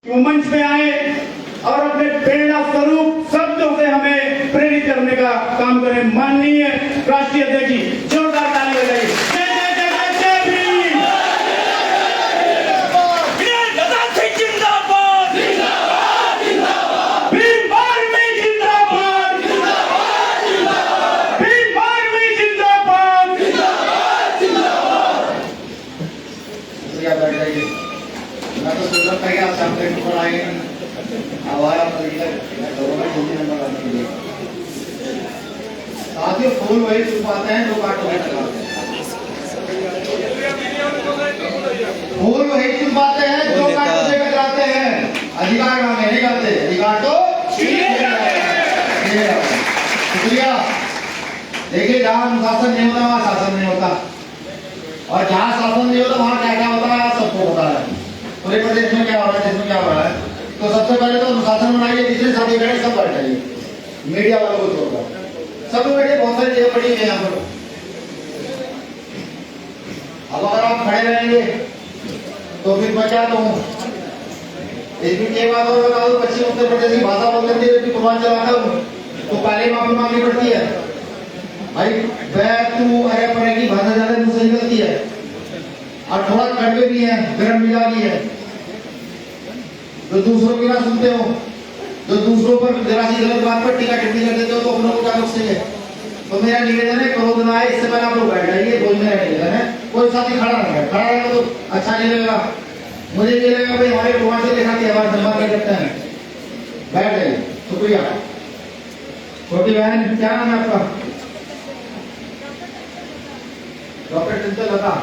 मंच पे आए और अपने प्रेरणा स्वरूप शब्दों से हमें प्रेरित करने का काम करें। माननीय राष्ट्रीय अध्यक्ष जी, जोरदार ताली बजाइए। जय जय जय जय जय भीम। जिंदाबाद जिंदाबाद जिंदाबाद। भीम आर्मी जिंदाबाद जिंदाबाद जिंदाबाद। भीम आर्मी जिंदाबाद जिंदाबाद जिंदाबाद। मैं तो सोच रहा था कि आप सामने ऊपर आएंगे हमारा साथियों फूल वही छुपाते हैं जो कांटों में लगाते हैं। फूल वही छुपाते हैं जो कांटों से कतराते हैं। अधिकार मांगे नहीं करते, अधिकार तो शुक्रिया। देखिए जहाँ अनुशासन नहीं होता वहाँ शासन नहीं होता, और जहाँ शासन नहीं होता वहाँ क्या क्या होता है सबको पता है। पूरे प्रदेश में क्या हो रहा है, देश में क्या हो रहा है। तो सबसे पहले तो अनुशासन बनाइए, जिससे साथी खड़े सब बैठाइए, मीडिया वालों को छोड़कर सब बैठे। बहुत सारी चीजें पड़ी है यहाँ पर। अब अगर आप खड़े रहेंगे तो फिर मैं क्या कहूँ। इसमें एक बात और बता दो, पश्चिम उत्तर प्रदेश की भाषा बोलते थे पूर्वांचल आता हूँ तो पहले माफी मांगनी पड़ती है भाई। बैग तू अरे परे की भाषा ज्यादा मुंह से निकलती है, और थोड़ा कड़वे भी है, गर्म मिजाजी है। जो दूसरों की ना सुनते हो, जो दूसरों पर जरा सी गलत बात पर टीका टिप्पणी कर देते हो, तो अपनों को क्या नुकसान है। तो मेरा निवेदन है, क्रोध ना आए, इससे पहले आप लोग बैठ जाइए। कोई मेरा निवेदन है, कोई साथी खड़ा रहे, खड़ा रहेगा तो अच्छा नहीं लगेगा। मुझे ये लगेगा भाई हमारे पूर्वांचल के साथी हमारा सम्मान नहीं करते हैं। बैठ जाइए, शुक्रिया। छोटी बहन क्या नाम है आपका? डॉक्टर चंचल लता।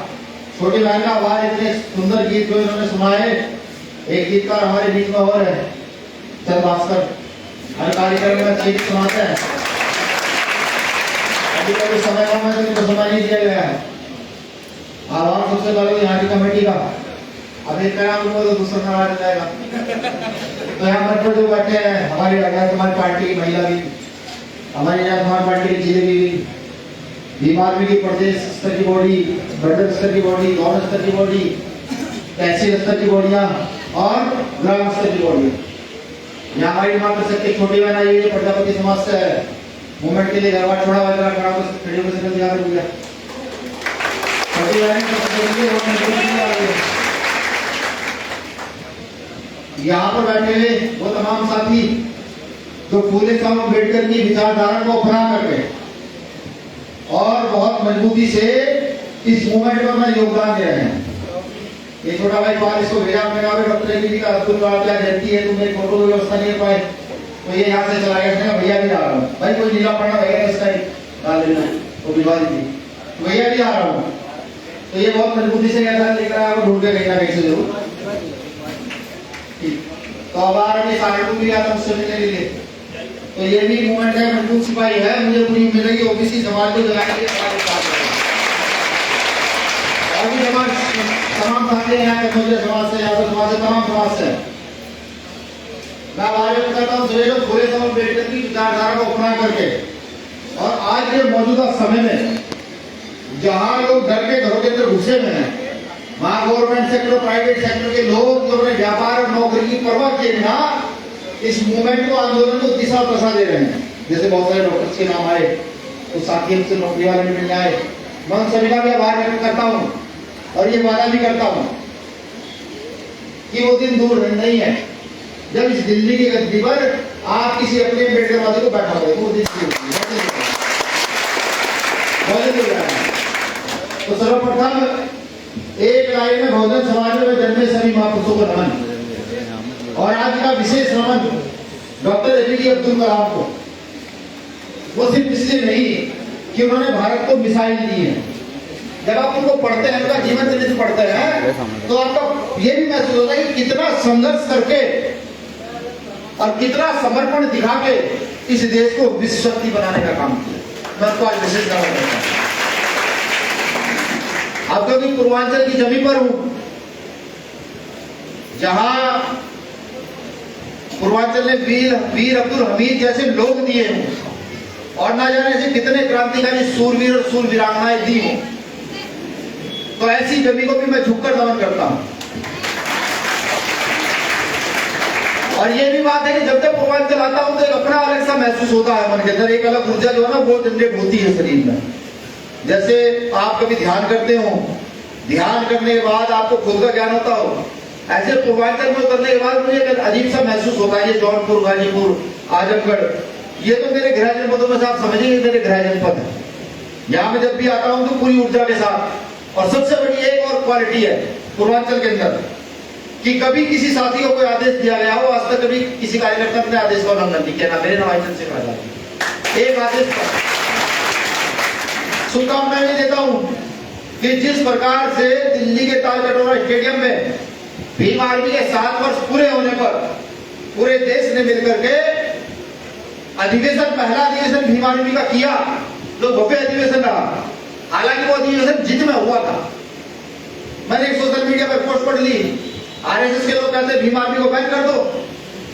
छोटी बहन का आवाज इतने सुंदर गीत जो इन्होंने सुनाए। एक गीतकार हमारे बीच में और है, चंद भास्कर, हर कार्यक्रम में अच्छे गीत सुनाते हैं। अभी कभी समय कम है तो इनको समय नहीं दिया गया है। आभार सबसे पहले यहाँ की कमेटी का। अब एक नाम तो दूसरा नाम आ जाएगा। तो यहाँ पर जो बैठे हैं हमारी राजा कुमार पार्टी की महिला भी, हमारी राजा कुमार पार्टी की जिले भी, भीम आर्मी की प्रदेश स्तर की बॉडी, मंडल स्तर की बॉडी, गौर स्तर की बॉडी, तहसील स्तर की बॉडियां और ग्राम स्तर की बॉडी। यहाँ हमारी मात्र शक्ति छोटी बहन आई है, प्रजापति समाज से है। मूवमेंट के लिए घरवार छोड़ा हुआ खड़ा हो खड़ी होकर से दिखा कर दिया। छोटी बहन यहाँ पर बैठे हुए वो तमाम साथी जो फूले साहब अम्बेडकर की विचारधारा को अपना करके और बहुत मजबूती से इस मूवमेंट में अपना योगदान दे रहे हैं। ये छोटा भाई बाहर इसको भेजा, मैंने कहा डॉक्टर जी का अब्दुल कलाम क्या जयंती है, तुम एक फोटो की व्यवस्था नहीं पाए, तो ये यहाँ से चला गया। भैया भी आ रहा हूँ भाई, कोई नीला पढ़ना भैया इस टाइम डाल देना, वो भिजवा दीजिए, भैया भी आ रहा हूँ। तो ये बहुत मजबूती से कहता है, लेकर आपको ढूंढ के कहीं ना कहीं से जरूर। तो अब आ रहे सागर भी आता उससे मिलने के लिए। तो ये भी मूवमेंट है, मजबूत सिपाही है। मुझे पूरी उम्मीद है कि ओबीसी समाज को जगाने के लिए और भी तमाम साथी यहाँ के समाज से, यादव समाज से, तमाम समाज से मैं आयोजन करता हूँ सभी लोग पूरे समय अम्बेडकर की विचारधारा को अपना करके। और आज के मौजूदा समय में जहाँ लोग डर के घरों के अंदर घुसे हुए हैं, वहाँ गवर्नमेंट सेक्टर, प्राइवेट सेक्टर के लोग जो अपने व्यापार और नौकरी की परवाह किए बिना इस मूवमेंट को, आंदोलन को दिशा और दशा दे रहे हैं। जैसे बहुत सारे डॉक्टर्स के नाम आए, तो साथी हमसे नौकरी वाले मिल जाए। मैं उन सभी का भी आभार व्यक्त करता हूँ और ये वादा भी करता हूँ कि वो दिन दूर नहीं है जब इस दिल्ली की गद्दी पर आप किसी अपने अम्बेडकरवादी को बैठा होगा। वो दिन तो सर्वप्रथम एक लाइन में बहुजन समाज में जन्मे सभी महापुरुषों को नमन, और आज का विशेष नमन डॉक्टर एपीजे अब्दुल कलाम को। वो सिर्फ इसलिए नहीं कि उन्होंने भारत को मिसाइल दी है। जब आप उनको पढ़ते हैं, उनका जीवन चरित्र पढ़ते हैं, तो आपका ये भी महसूस होता है कि कितना संघर्ष करके और कितना समर्पण दिखा के इस देश को विश्व शक्ति बनाने का काम किया। मैं तो आज विशेष करता हूं। अब क्योंकि पूर्वांचल की जमीन पर हूं, जहां पूर्वांचल ने वीर अब्दुल हमीद जैसे लोग दिए हों, और ना जाने ऐसे कितने क्रांतिकारी सूरवीर और सूरवीरांगनाएं दी हों, तो ऐसी जमीन को भी मैं झुककर नमन करता हूं। और ये भी बात है कि जब तक पूर्वांचल आता हूं तो एक अपना अलग सा महसूस होता है मन के अंदर, एक अलग ऊर्जा जो है ना वो जनरेट होती है शरीर में। जैसे आप कभी ध्यान करते हो, ध्यान करने के बाद आपको खुद का ज्ञान होता हो, ऐसे पूर्वांचल में करने के बाद मुझे एक अजीब सा महसूस होता है। ये जौनपुर, गाजीपुर, आजमगढ़, ये तो मेरे गृह जनपदों में से आप समझिए मेरे गृह जनपद है। यहाँ में जब भी आता हूँ तो पूरी ऊर्जा के साथ। और सबसे बड़ी एक और क्वालिटी है पूर्वांचल के अंदर कि कभी किसी साथी को कोई आदेश दिया गया हो, आज तक कभी किसी कार्यकर्ता अपने आदेश का उल्लंघन नहीं किया, मेरे नामांकन से कहा जाता एक आदेश पर शुभकामनाएं भी देता हूं कि जिस प्रकार से दिल्ली के तालकटोरा स्टेडियम में भीम आर्मी के 7 वर्ष पूरे होने पर पूरे देश ने मिलकर के अधिवेशन, पहला अधिवेशन भीम आर्मी का किया, जो भव्य अधिवेशन रहा। हालांकि वो अधिवेशन जिद में हुआ था। मैंने एक सोशल मीडिया पर पोस्ट पढ़ ली, आरएसएस के लोग कहते भीम आर्मी को बैन कर दो,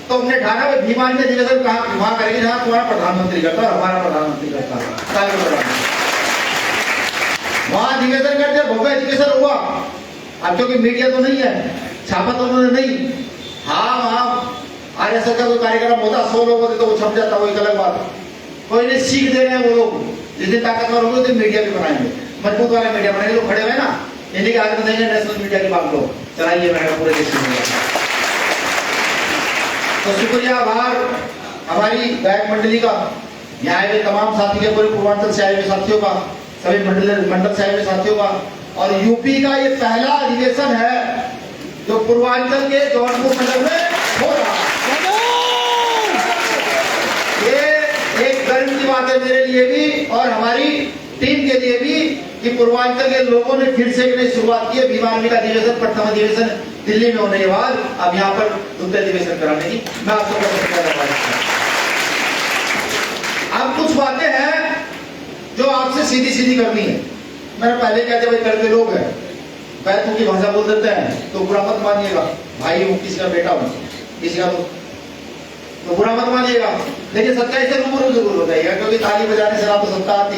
तो हमने ठाना भाई भीम आर्मी अधिवेशन कहां वहां करेंगे जहां तुम्हारा प्रधानमंत्री करता है, हमारा प्रधानमंत्री करता है। वहां अधिवेशन करते भव्य अधिवेशन हुआ। अब क्योंकि मीडिया तो नहीं है, छापा तो उन्होंने नहीं, हाँ वहां आरएसएस का कोई कार्यक्रम होता 100 लोग होते तो वो छप जाता, वो एक अलग बात है। कोई नहीं, सीख दे रहे हैं वो लोग, जिस दिन ताकतवर होंगे तो मीडिया भी बनाएंगे, मजबूत वाले मीडिया बनाएंगे। लोग खड़े हुए ना, इन्हीं के हाथ में देंगे नेशनल मीडिया की बात लो, चलाइए मैंने पूरे देश में। तो शुक्रिया, आभार हमारी गायक मंडली का, यहाँ आए तमाम साथी के, पूरे पूर्वांचल से आए हुए साथियों का, सभी मंडल से आए हुए साथियों का। और यूपी का ये पहला अधिवेशन है जो पूर्वांचल के जौनपुर मंडल में हो रहा है। ये एक गर्व की बात है मेरे लिए भी और हमारी टीम के लिए भी कि पूर्वांचल के लोगों ने फिर से एक नई शुरुआत की है। भीम आर्मी का अधिवेशन, प्रथम अधिवेशन दिल्ली में होने के बाद अब यहाँ पर दूसरे अधिवेशन कराने की मैं आप सबको। अब कुछ बातें हैं जो आपसे सीधी सीधी करनी है। मैंने पहले कहते भाई करके लोग हैं, बैतू की भाषा बोल देते हैं तो बुरा मत मानिएगा, भाई हूँ, किसी का बेटा हूँ, किसी का तो बुरा मत मानिएगा, लेकिन सच्चाई से रूबरू जरूर हो जाएगा। क्योंकि ताली बजाने से ना तो सत्ता आती,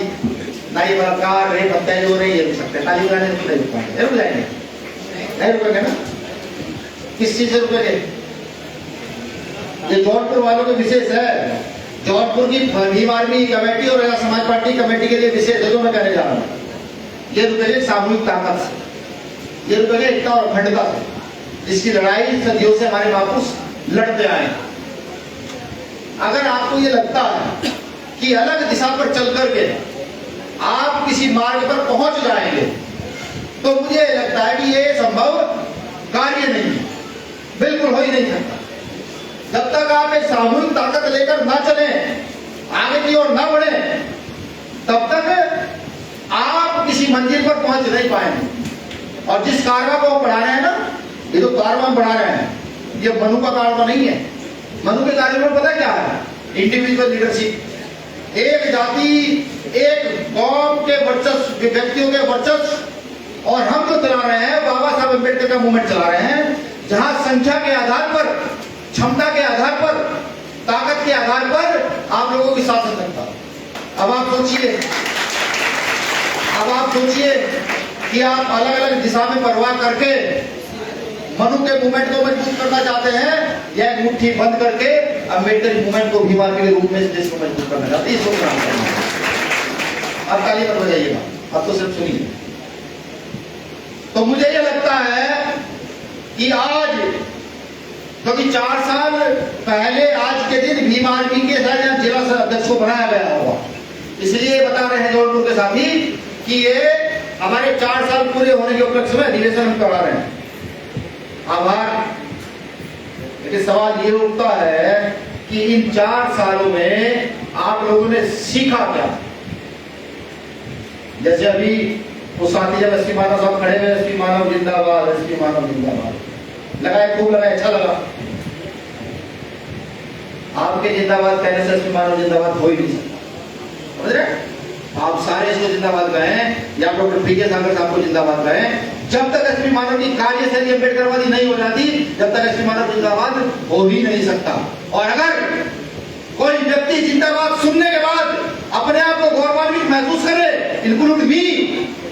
ना ही बलात्कार रेप हत्या जो नहीं ये भी सकते, ताली बजाने से नहीं रुक पाएंगे, रुक जाएंगे, नहीं रुकेंगे ना, किस चीज से रुकेंगे? ये जौनपुर वालों के विशेष है, जौनपुर की भीम आर्मी कमेटी और समाज पार्टी कमेटी के लिए विशेष है जो मैं कहने जा रहा हूँ। ये रुकेंगे सामूहिक ताकत से, ये रुकेंगे एकता और अखंडता से, जिसकी लड़ाई सदियों से हमारे महापुरुष लड़ते आए। अगर आपको ये लगता है कि अलग दिशा पर चल करके आप किसी मार्ग पर पहुंच जाएंगे, तो मुझे लगता है कि ये संभव कार्य नहीं है, बिल्कुल हो ही नहीं सकता। जब तक आप एक सामूहिक ताकत लेकर ना चले, आगे की ओर ना बढ़े, तब तक आप किसी मंजिल पर पहुंच नहीं पाएंगे। और जिस कारवां को बढ़ा रहे हैं ना, ये तो कारवां बढ़ा रहे हैं, ये मनु का कारवां नहीं है। मनु के कार्य में पता क्या है? इंडिविजुअल लीडरशिप, एक जाति, एक कौम के वर्चस्व, व्यक्तियों के वर्चस्व। और हम जो चला रहे हैं बाबा साहब अम्बेडकर का मूवमेंट चला रहे हैं, जहां संख्या के आधार पर, क्षमता के आधार पर, ताकत के आधार पर आप लोगों की शासन सकता। अब आप सोचिए कि आप अलग अलग दिशा में परवाह करके मनु के मूवमेंट को मजबूत करना चाहते हैं या एक मुट्ठी बंद करके अम्बेडकर मूवमेंट को भीम आर्मी के रूप में देश को मजबूत करना चाहते हैं। इसको काम करना है। अब ताली मत बजाइएगा, अब तो सिर्फ सुनिए। तो मुझे ये लगता है कि आज, क्योंकि 4 साल पहले आज के दिन भीम आर्मी के जिला अध्यक्ष को बनाया गया होगा, इसलिए बता रहे हैं जौनपुर के साथी कि ये हमारे 4 साल पूरे होने के उपलक्ष्य में अधिवेशन हम करवा रहे हैं। आभार। लेकिन सवाल ये उठता है कि इन 4 सालों में आप लोगों ने सीखा क्या? जैसे अभी वो साथी जब एसपी मानव साहब खड़े हुए, एसपी मानव जिंदाबाद, एसपी मानव जिंदाबाद लगाए, खूब लगाए, अच्छा लगा। आपके जिंदाबाद कहने से एसपी मानव जिंदाबाद हो ही नहीं सकता, समझ रहे? आप सारे इसको जिंदाबाद कहें या डॉक्टर पीके सागर साहब को जिंदाबाद कहें, जब तक एसपी मानव की कार्यशैली अम्बेडकरवादी नहीं हो जाती, जब तक एसपी मानव जिंदाबाद हो ही नहीं सकता। और अगर कोई व्यक्ति जिंदाबाद सुनने के बाद अपने आप को गौरवान्वित महसूस करे, इंक्लूड मी,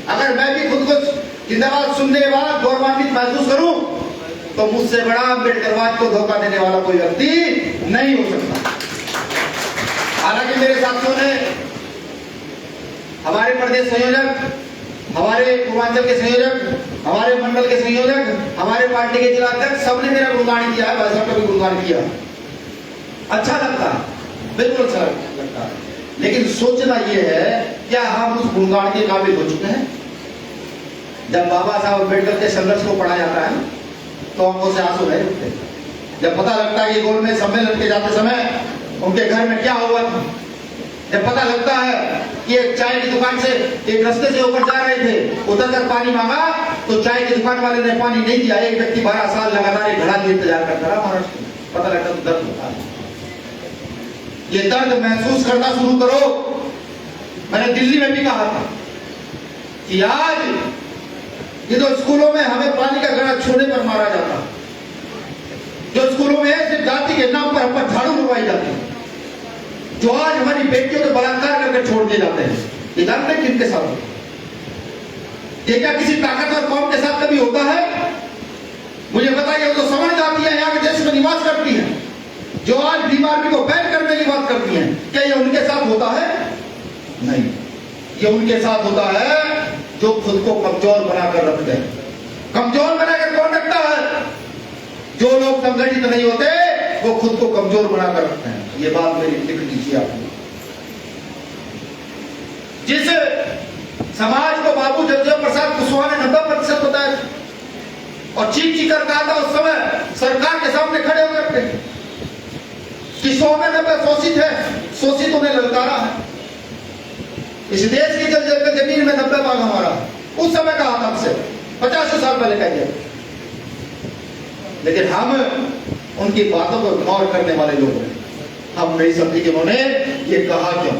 अगर मैं भी खुद को जिंदाबाद सुनने के बाद गौरवान्वित महसूस करूं, तो मुझसे बड़ा अम्बेडकरवाद को धोखा देने वाला कोई व्यक्ति नहीं हो सकता। हालांकि मेरे साथियों ने, हमारे प्रदेश संयोजक, हमारे पूर्वांचल के संयोजक, हमारे मंडल के संयोजक, हमारे पार्टी के जिला अध्यक्ष, सबने मेरा गुणगान किया है, भाई साहब का भी गुणगान किया। अच्छा लगता है, बिल्कुल अच्छा लगता है, लेकिन सोचना यह है क्या हम उस गुणगान के काबिल हो चुके हैं? जब बाबा साहब अम्बेडकर के संघर्ष को पढ़ा जाता है तो आंखों से आंसू नहीं रुकते। जब पता लगता है कि गोलमेज सम्मेलन के जाते समय उनके घर में क्या हुआ था, जब पता लगता है कि एक चाय की दुकान से एक रास्ते से होकर जा रहे थे, उतरकर पानी मांगा तो चाय की दुकान वाले ने पानी नहीं दिया। एक व्यक्ति 12 साल लगातार एक घड़ा लिए इंतजार करता रहा महाराष्ट्र में। पता लगता तो दर्द होता है। ये दर्द महसूस करना शुरू करो। मैंने दिल्ली में भी कहा था कि आज ये तो स्कूलों में हमें पानी का घड़ा छोड़ने पर मारा जाता, जो स्कूलों में है सिर्फ जाति के नाम पर हम पर झाड़ू मरवाई जाती है, जो आज हमारी बेटियों को बलात्कार करके छोड़ दिए जाते हैं, ये जानते हैं किनके साथ होता है? ये क्या किसी ताकतवर कौम के साथ कभी होता है? मुझे बताइए, जो समझ जाती है, यहाँ के देश में निवास करती है, जो आज बीमारी को बैन करने की बात करती हैं, क्या ये उनके साथ होता है? नहीं, ये उनके साथ होता है जो खुद को कमजोर बनाकर रखते हैं। कमजोर बनाकर कौन रखता है? जो लोग संगठित नहीं होते वो खुद को कमजोर बनाकर रखते हैं। ये बात मेरी लिख लीजिए आप। जिस समाज को बाबू जगदेव प्रसाद कुशवाहा ने 90% बताया और चीख कर कहा था उस समय सरकार के सामने खड़े होकर के कि 100 में 90 शोषित है, शोषित उन्हें ललकारा है। इस देश की जमीन में 90 भाग हमारा, उस समय कहा था हमसे 50 साल पहले कह दिया। लेकिन हम उनकी बातों को इग्नोर करने वाले लोग हैं। हम नहीं समझे कि उन्होंने ये कहा क्यों।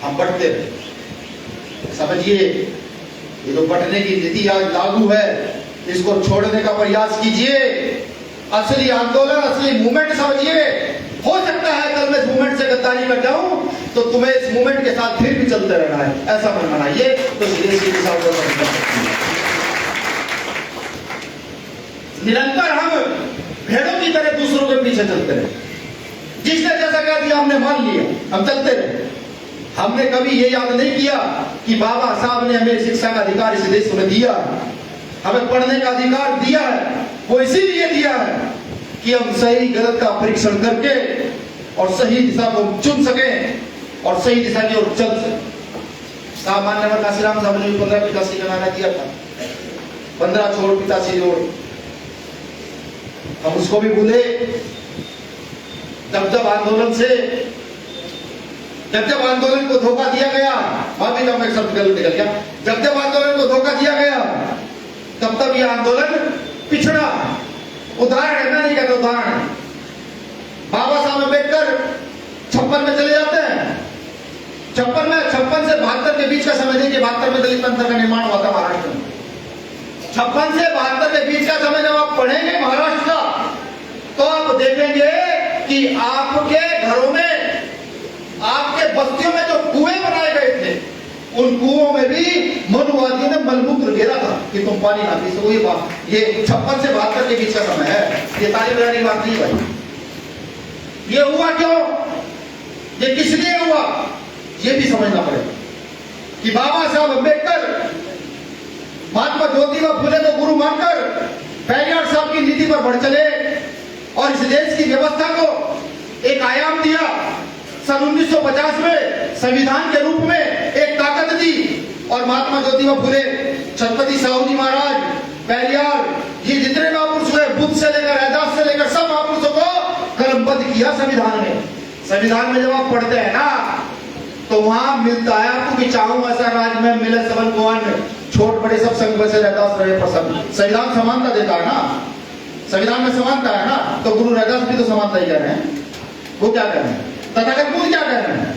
हम बंटते रहे। समझिए, ये जो बंटने की नीति आज लागू है, इसको छोड़ने का प्रयास कीजिए। असली आंदोलन, असली मूवमेंट समझिए। हो सकता है कल मैं इस मूवमेंट से गद्दारी कर जाऊं तो तुम्हें इस मूवमेंट के साथ फिर भी चलते रहना है, ऐसा मन बनाइए तो इस देश की दिशा को बदल सकती है। निरंतर हम भेड़ों की तरह दूसरों के पीछे चलते रहे। जिसने जैसा कह दिया हमने मान लिया, हम चलते रहे। हमने कभी ये याद नहीं किया कि बाबा साहब ने हमें शिक्षा का अधिकार इस देश में दिया, हमें पढ़ने का अधिकार दिया है। वो इसीलिए दिया है कि हम सही गलत का परीक्षण करके और सही दिशा को चुन सके और सही दिशा की ओर चल सके। सामान्य काशीराम साहब ने 15 पिताश्री का नारा दिया था, 15 छोड़ पिताश्री जोड़। हम उसको भी भूले। जब आंदोलन को धोखा दिया गया, माफी का मैं शब्द गलत निकल गया, जब आंदोलन को धोखा दिया गया तब यह आंदोलन पिछड़ा। उदाहरण है, मैं नहीं कहता उदाहरण है। बाबा साहब अम्बेडकर 56 में चले जाते हैं। 56 से 72 के बीच का समय देखिए। 72 में दलित पंथ का निर्माण हुआ था महाराष्ट्र में। 56 से 72 के बीच का समय जब आप पढ़ेंगे महाराष्ट्र का तो आप देखेंगे कि आपके घरों में, आपके बस्तियों में जो कुएं बनाए गए थे, उन कुओं में भी मनुवादियों ने मलमूत्र घेरा था कि तुम पानी ना पी सको। ये 56 से 72 के बीच का समय है। ये ताली बजाने की बात नहीं भाई। ये हुआ क्यों? ये किस लिए हुआ? ये भी समझना पड़ेगा कि बाबा साहब अम्बेडकर महात्मा ज्योतिबा फुले को गुरु मानकर पेरियार साहब की नीति पर बढ़ चले और इस देश की व्यवस्था को एक आयाम दिया। सन 1950 में संविधान के रूप में एक ताकत दी और महात्मा ज्योतिबा फुले, छत्रपति साहू जी महाराज, पेरियार, ये जितने महापुरुष हुए, बुद्ध से लेकर रैदास से लेकर सब महापुरुषों को कलमबद्ध किया संविधान में। संविधान में जब आप पढ़ते हैं ना तो वहां मिलता है आपको कि चाहूं ऐसा राज में मिले सबन कुआन, छोट बड़े सब संग बसे रैदास रहे प्रसन्न। संविधान समानता देता है ना, संविधान में समानता है ना। तो गुरु रैदास भी तो समानता ही कह रहे हैं। वो क्या कह रहे हैं? तथागत बुद्ध क्या कह रहे हैं?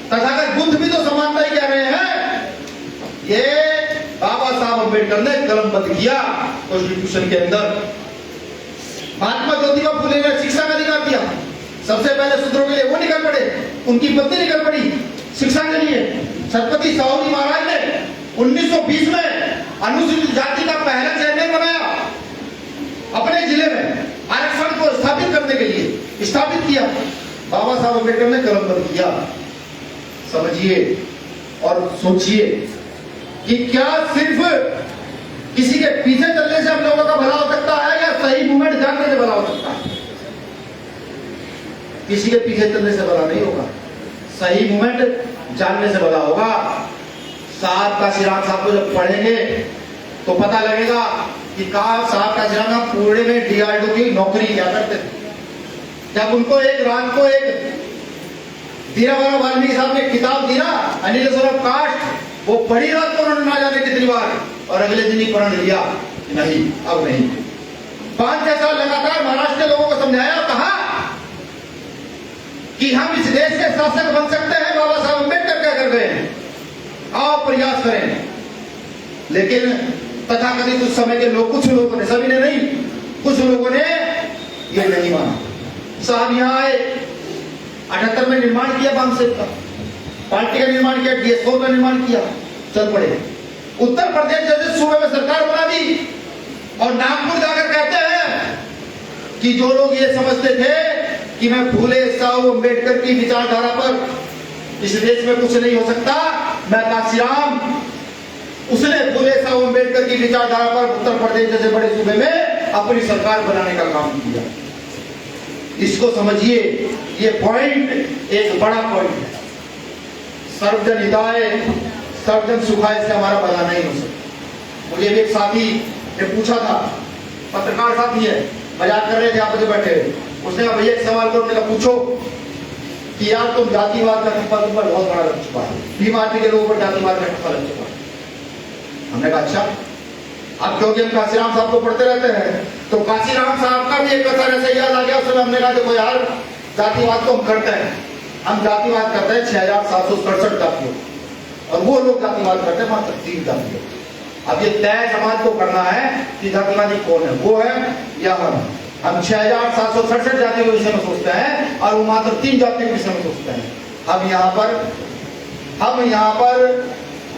तथागत बुद्ध भी तो समानता ही कह रहे हैं। ये बाबा साहब अम्बेडकर ने कलमबद्ध किया कॉन्स्टिट्यूशन के अंदर। महात्मा ज्योतिबा फुले ने शिक्षा का अधिकार दिया। सबसे पहले सूत्रों के लिए वो निकल पड़े, उनकी पत्नी निकल पड़ी शिक्षा के लिए। छत्रपति साहू जी महाराज ने 1920 में अनुसूचित जाति का पहला चेयरमैन बनाया अपने जिले में, आरक्षण को स्थापित करने के लिए स्थापित किया। बाबा साहब अम्बेडकर ने कलमबंद किया। समझिए और सोचिए कि क्या सिर्फ किसी के पीछे चलने से हम लोगों का भला हो सकता है या सही मूवमेंट जानने से भला हो सकता है? किसी के पीछे चलने से भला नहीं होगा, सही मूवमेंट जानने से भला होगा। साहब का सिराज साहब को जब पढ़ेंगे तो पता लगेगा कि साहब का सिराज पुणे में डीआरडीओ की नौकरी किया करते थे। जब उनको एक रात को एक धीराभाई वाल्मीकि साहब ने किताब दी ना, एनिलेशन ऑफ कास्ट, वो पढ़ी रात को उन्होंने ना जाने कितनी बार, और अगले दिन ही पढ़ लिया नहीं अब नहीं। 5-6 साल लगातार महाराष्ट्र के लोगों को समझाया, कहा कि हम इस देश के शासक बन सकते हैं, बाबा साहब अम्बेडकर क्या कर गए हैं, आओ प्रयास करें। लेकिन तथाकथित उस समय के लोग, कुछ लोगों ने, सभी ने नहीं, कुछ लोगों ने ये नहीं माना। साहब यहाँ आए, 78 में निर्माण किया बामसेब का, पार्टी का निर्माण किया, DS4 का निर्माण किया, चल पड़े। उत्तर प्रदेश जैसे सूबे में सरकार बना दी और नागपुर जाकर कहते हैं कि जो लोग ये समझते थे कि मैं फूले साहू अम्बेडकर की विचारधारा पर इस देश में कुछ नहीं हो सकता, मैं काशीराम, उसने फूले साहू अम्बेडकर की विचारधारा पर उत्तर प्रदेश जैसे बड़े सूबे में अपनी सरकार बनाने का काम किया। इसको समझिए, ये पॉइंट एक बड़ा पॉइंट है। सर्वजन हिताय सर्वजन सुखाय से हमारा भला नहीं हो सकता। मुझे भी एक साथी ने पूछा था, पत्रकार साथी है, मजाक कर रहे थे आपस में बैठे, उसने कहा भैया एक सवाल करो, मैंने कहा पूछो, कि यार तुम जातिवाद का ठप्पा तुम पर बहुत बड़ा लग चुका है, भीम आर्मी के लोगों पर जातिवाद का ठप्पा लग चुका है। हमने कहा अच्छा, अब क्योंकि हम काशीराम साहब को पढ़ते रहते हैं तो काशीराम साहब का भी एक कथन ऐसा याद आ गया। उस समय हमने कहा देखो यार, जातिवाद तो हम करते हैं, हम जातिवाद करते हैं 6767 जातियों, और वो लोग जातिवाद करते हैं मात्र 3 जातियों। अब ये तय समाज को करना है कि जातिवादी कौन है, वो है या हम 6767 जातियों के विषय में सोचते हैं और वो मात्र 3 जातियों के विषय में सोचते हैं। हम यहाँ पर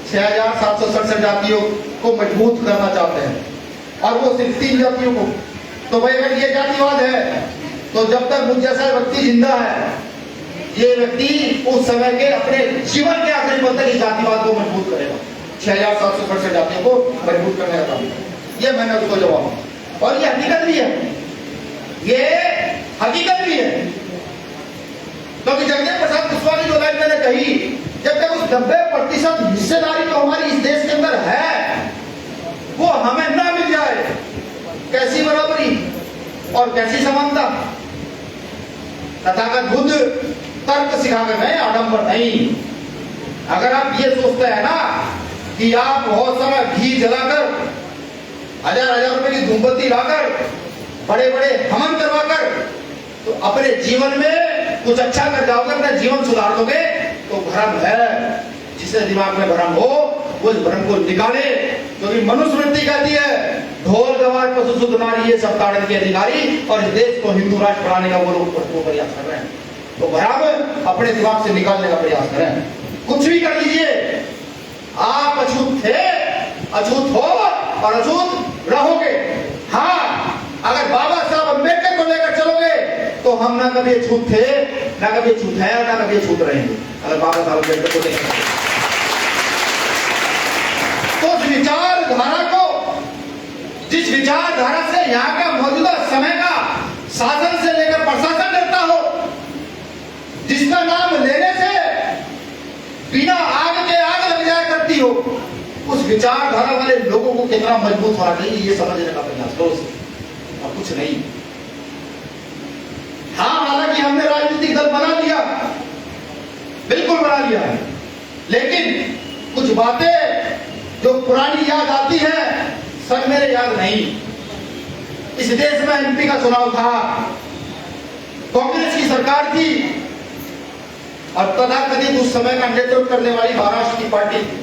6767 जातियों को मजबूत करना चाहते हैं और वो सिर्फ 3 जातियों को। तो भाई अगर ये जातिवाद है तो जब तक मुझ जैसा व्यक्ति जिंदा है, ये व्यक्ति उस समय के अपने जीवन के आखिरी पल तक इस जातिवाद को मजबूत करेगा, 6767 जातियों को मजबूत करने का काम। ये मैंने उसको जवाब दिया और ये हकीकत भी है, ये हकीकत भी है। क्योंकि जगदेव प्रसाद कुशवाहा की जो लाइन मैंने कही, जब तक उस 90% हिस्सेदारी जो हमारी इस देश के अंदर है वो हमें ना मिल जाए, कैसी बराबरी और कैसी समानता। तथागत बुद्ध तर्क सिखाकर गए, आडंबर नहीं। अगर आप ये सोचते हैं ना कि आप बहुत सारा घी जलाकर, 1000 रुपए की धूमबत्ती लाकर, बड़े बड़े हवन करवाकर तो अपने जीवन में कुछ अच्छा कर जाओगे, अपना जीवन सुधार दोगे, तो भ्रम है। जिसे दिमाग में भ्रम हो वो इस भ्रम को निकाले, क्योंकि मनुस्मृति कहती है ढोल गवार पशु सुध नारी ये सब ताड़न के अधिकारी, और इस देश को हिंदू राष्ट्र बनाने का वो लोग प्रयास कर रहे हैं। तो भ्रम अपने दिमाग से निकालने का प्रयास करें। कुछ भी कर लीजिए, आप अछूत थे, अछूत हो और अछूत रहोगे। हाँ, अगर बाबा साहब अम्बेडकर को लेकर चलोगे तो हम ना कभी अछूत थे, ना कभी अछूत है और ना कभी अछूत रहेंगे। अगर बाबा साहब अम्बेडकर को लेकर तो उस विचारधारा को, जिस विचारधारा से यहाँ का मौजूदा समय का शासन से लेकर प्रशासन डरता हो, जिसका नाम लेने से बिना आग के आग लग जाया करती हो, उस विचारधारा वाले लोगों को कितना मजबूत होना चाहिए ये समझने का प्रयास करो, और कुछ नहीं। हाँ, हालांकि हमने राजनीतिक दल बना लिया, बिल्कुल बना लिया है, लेकिन कुछ बातें जो पुरानी याद आती है सर मेरे याद नहीं। इस देश में एमपी का चुनाव था, कांग्रेस की सरकार थी और तथाकथित उस समय का नेतृत्व करने वाली महाराष्ट्र की पार्टी थी,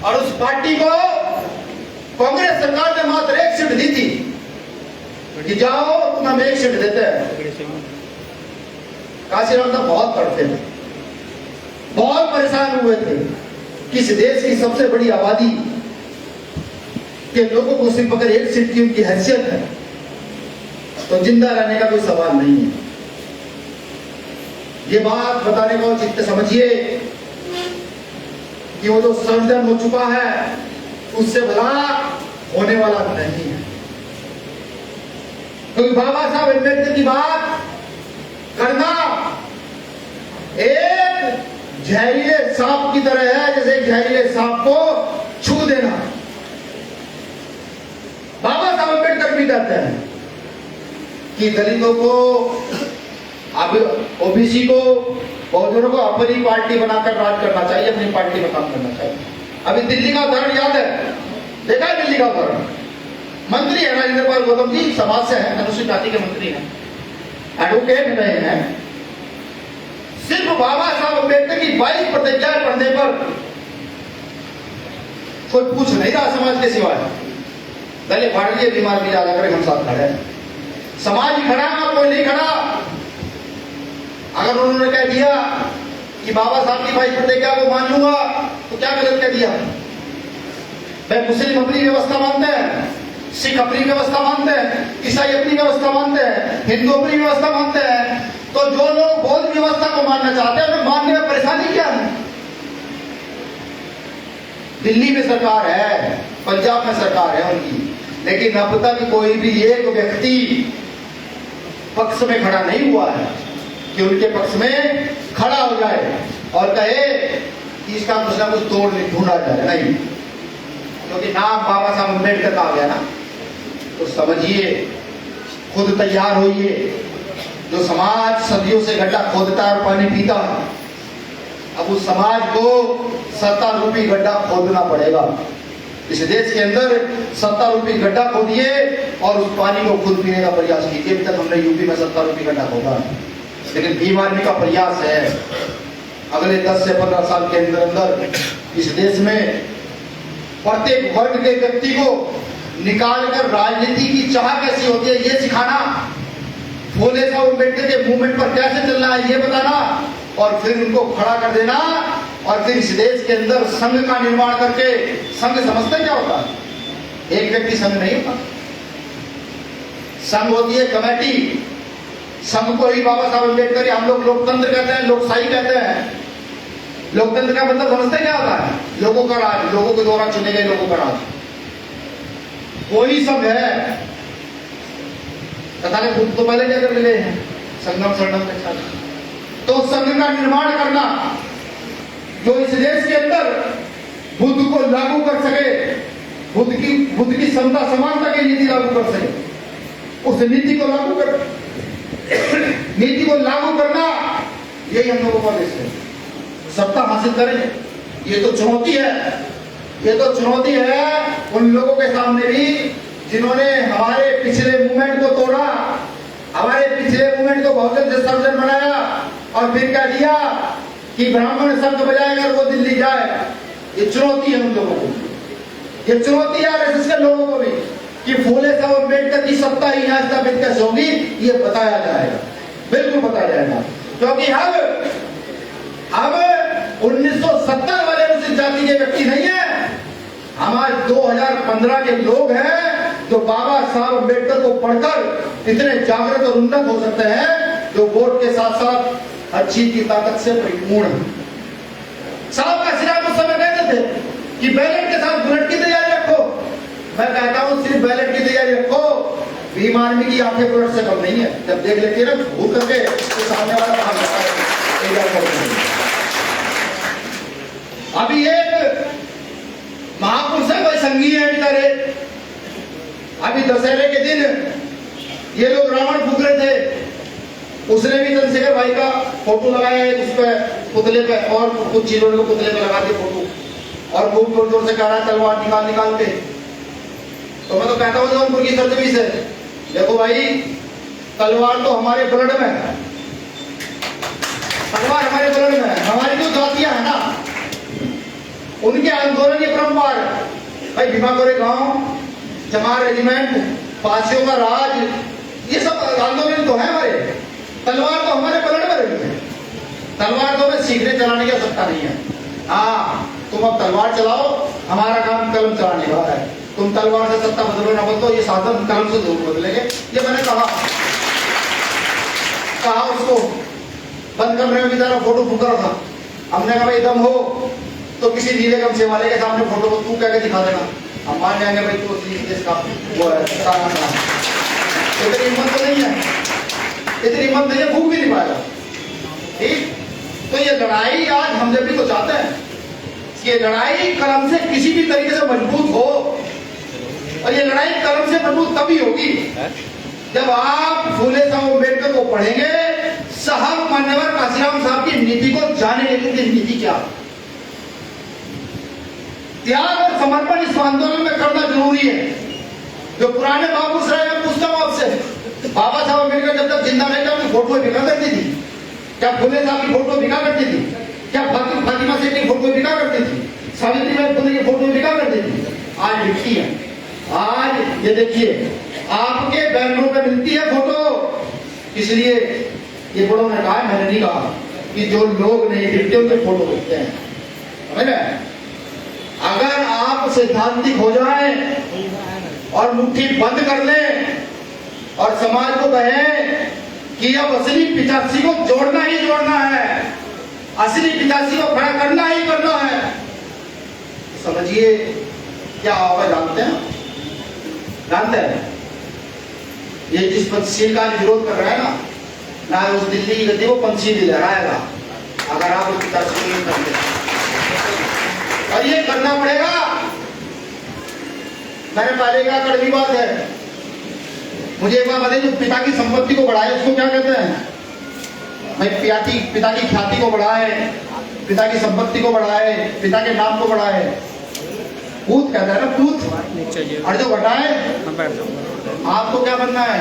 और उस पार्टी को कांग्रेस सरकार ने मात्र 1 सीट दी थी कि जाओ तुम हमें 1 सीट देते हैं। काशीराम साहब बहुत तड़पे थे, बहुत परेशान हुए थे कि इस देश की सबसे बड़ी आबादी के लोगों को सिर्फ अगर एक सीट की उनकी हैसियत है तो जिंदा रहने का कोई सवाल नहीं है। ये बात बताने का उचित समझिए कि वो जो सर्वजन हो चुका है उससे भला होने वाला नहीं है। क्योंकि बाबा साहब अम्बेडकर की बात करना एक जहरीले सांप की तरह है, जैसे एक जहरीले सांप को छू देना। बाबा साहब अम्बेडकर भी कहते हैं कि दलितों को, ओबीसी को, बहुजनों को अपनी पार्टी बनाकर राज करना चाहिए, अपनी पार्टी में काम करना चाहिए। अभी दिल्ली का उदाहरण याद है, देखा है दिल्ली का उदाहरण? मंत्री है राजेंद्र पाल गौतम जी, समाज से है, अनुसूचित जाति के मंत्री हैं, एडवोकेट रहे हैं। सिर्फ बाबा साहब अम्बेडकर की 22 प्रतिज्ञाएं पढ़ने पर कोई पूछ नहीं रहा समाज के सिवाय। पहले फाड़ लिए बीमार भी ज्यादा करें, हम साथ खड़े हैं, समाज ही खड़ा है, कोई नहीं खड़ा। अगर उन्होंने कह दिया कि बाबा साहब की 22 प्रतिज्ञा को मान लूंगा तो क्या गलत कह दिया? भाई मुस्लिम अपनी व्यवस्था मानते हैं, सिख अपनी व्यवस्था मानते हैं, ईसाई अपनी व्यवस्था मानते हैं, हिंदू अपनी व्यवस्था मानते हैं। तो जो लोग बौद्ध व्यवस्था को मानना चाहते हैं उन्हें मानने में परेशानी क्या है? दिल्ली में सरकार है, पंजाब में सरकार है उनकी, लेकिन अब तक कोई भी एक व्यक्ति पक्ष में खड़ा नहीं हुआ है कि उनके पक्ष में खड़ा हो जाए और कहे कि इसका कुछ ना कुछ तोड़ ढूंढा जाए। नहीं, क्योंकि नाम बाबा साहब अम्बेडकर का आ गया ना, तो समझिए, खुद तैयार होइए। जो समाज सदियों से गड्ढा खोदता है और पानी पीता है, अब उस समाज को सत्ता रूपी गड्ढा खोदना पड़ेगा। इस देश के अंदर सत्ता रूपी गड्ढा खोदिए और उस पानी को खुद पीने का प्रयास कीजिए। अभी तक हमने यूपी में सत्ता रूपी गड्ढा खोदा, लेकिन भीम आर्मी का प्रयास है अगले 10 से 15 साल के अंदर अंदर इस देश में प्रत्येक वर्ग के व्यक्ति को निकालकर राजनीति की चाह कैसी होती है ये सिखाना, फूले साहब अम्बेडकर के मूवमेंट पर कैसे चलना है ये बताना, और फिर उनको खड़ा कर देना। और फिर इस देश के अंदर संघ का निर्माण करके, संघ समझते क्या होता है? एक व्यक्ति संघ नहीं होता, संघ होती है कमेटी। संघ को ही बाबा साहब अम्बेडकर, हम लोग लोकतंत्र कहते हैं, लोकशाही कहते हैं। लोकतंत्र का मतलब समझते क्या होता है? लोगों का राज, लोगों के द्वारा चुने गए लोगों का राज। वही संघ है। कथा ने तो पहले क्या कर मिले हैं, संगम शरणम के साथ। तो संघ का निर्माण करना जो इस देश के अंदर बुद्ध को लागू कर सके, बुद्ध की समता समानता की नीति लागू कर सके, उस नीति को लागू करना, यही हम लोगों का देश है। सत्ता हासिल करें, ये तो चुनौती है। ये तो चुनौती है उन लोगों के सामने भी जिन्होंने हमारे पिछले मूवमेंट को तोड़ा, हमारे पिछले मूवमेंट को बहुजन से सर्वजन बनाया और फिर कह दिया कि ब्राह्मण शब्द बजाएगा वो दिल्ली जाए। ये चुनौती है उन लोगों को, ये चुनौती है आरएसएस के लोगों को भी कि फूले साहब अम्बेडकर की सत्ता ही यहाँ स्थापित कैसे होगी, ये बताया जाएगा, बिल्कुल बताया जाएगा। क्योंकि अब 1970 वाले अनुसूचित जाति के व्यक्ति नहीं है, हमारे 2015 के लोग हैं जो बाबा साहब अम्बेडकर को पढ़कर इतने जागृत और उन्नत हो सकते हैं, जो वोट के साथ साथ हर चीज की ताकत से परिपूर्ण है। साहब का सिराज उस समय कहते थे कि बैलेट के साथ बुलेट की तैयारी रखो। मैं कहता हूं सिर्फ बैलेट की तैयारी रखो, भीम आर्मी की आंखें बुलेट से कम नहीं है। जब देख लेती है ना भूल करके तो सामने वाला काम करता है। अभी एक महापुरुष है, भाई संघी है बेचारे, अभी दशहरे के दिन ये लोग रावण फूक रहे थे, उसने भी चंद्रशेखर भाई का फोटो लगाया है उस पे पुतले पे, और कुछ चीजों को पुतले पे लगा दिए फोटो, और खूब जोर जोर से कह रहा है तलवार निकाल के। तो मैं तो कहता हूँ जौनपुर की सरजमी से, देखो भाई तलवार तो हमारे ब्लड में है, तलवार हमारे ब्लड में है। हमारी जो जातियां है ना उनके आंदोलन की परंपरा है भाई। भीमा कोरे गांव, जमार रेजिमेंट, फांसियों का राज, ये सब आंदोलन तो है हमारे। तलवार तो हमारे ब्लड में रही है, तलवार तो हमें सीखने चलाने की आवश्यकता नहीं है। हाँ तुम अब तलवार चलाओ, हमारा काम कलम चलाने का है। तुम तलवार से सत्ता बदलो ना बदलो, ये साधन कलम से जरूर बदलेंगे। ये मैंने कहा उसको बंद कमरे में बेचारा फोटो फूक रहा था। हमने कहा भाई दम हो तो किसी नीले गमछे वाले के सामने फोटो को तू कह के दिखा देना, हम मान जाएंगे भाई तू देश का वो है। इतनी हिम्मत तो नहीं है, इतनी हिम्मत नहीं है, फूक भी नहीं पाएगा। ठीक, तो ये लड़ाई आज हम जब भी तो चाहते हैं कि ये लड़ाई कलम से किसी भी तरीके से मजबूत हो, और ये लड़ाई कलम से मजबूत तभी होगी जब आप फूले साहब अम्बेडकर को पढ़ेंगे, साहब मान्यवर काशीराम साहब की नीति को जानेंगे कि उनकी नीति क्या। त्याग और समर्पण इस आंदोलन में करना जरूरी है। जो पुराने बाबू सराय में पूछता हूं आपसे, बाबा साहब अम्बेडकर जब तक जिंदा रहे उनकी फोटो बिका करती थी क्या? फुले साहब की फोटो बिका करती थी क्या? फातिमा सेठ की फोटो बिका करती थी? सावित्रीबाई फुले की फोटो बिका करती थी? आज लिखी है, आज ये देखिए आपके बैनरों पे मिलती है फोटो। इसलिए ये बड़ों ने कहा, मैंने नहीं कहा, कि जो लोग नहीं दिखते उनके फोटो दिखते हैं, समझ रहे? अगर आप सैद्धांतिक हो जाए और मुट्ठी बंद कर लें और समाज को कहें कि अब असली 85 को जोड़ना ही जोड़ना है, असली 85 को खड़ा करना ही करना है, समझिए क्या होगा। जानते हैं, जानते हैं ये जिस पंचशील का विरोध कर रहा है ना उस दिल्ली की गद्दी को पंचशील लहराएगा अगर आप उस 85 नहीं करते, और ये करना पड़ेगा। मैंने पहले कहा कड़वी बात है, मुझे एक बात बताइए, जो पिता की संपत्ति को बढ़ाए उसको क्या कहते हैं? भाई पिता की ख्याति को बढ़ाए, पिता की संपत्ति को बढ़ाए, पिता के नाम को बढ़ाए, पूत कहता है ना, पूत। और जो घटाए आपको क्या बनना है?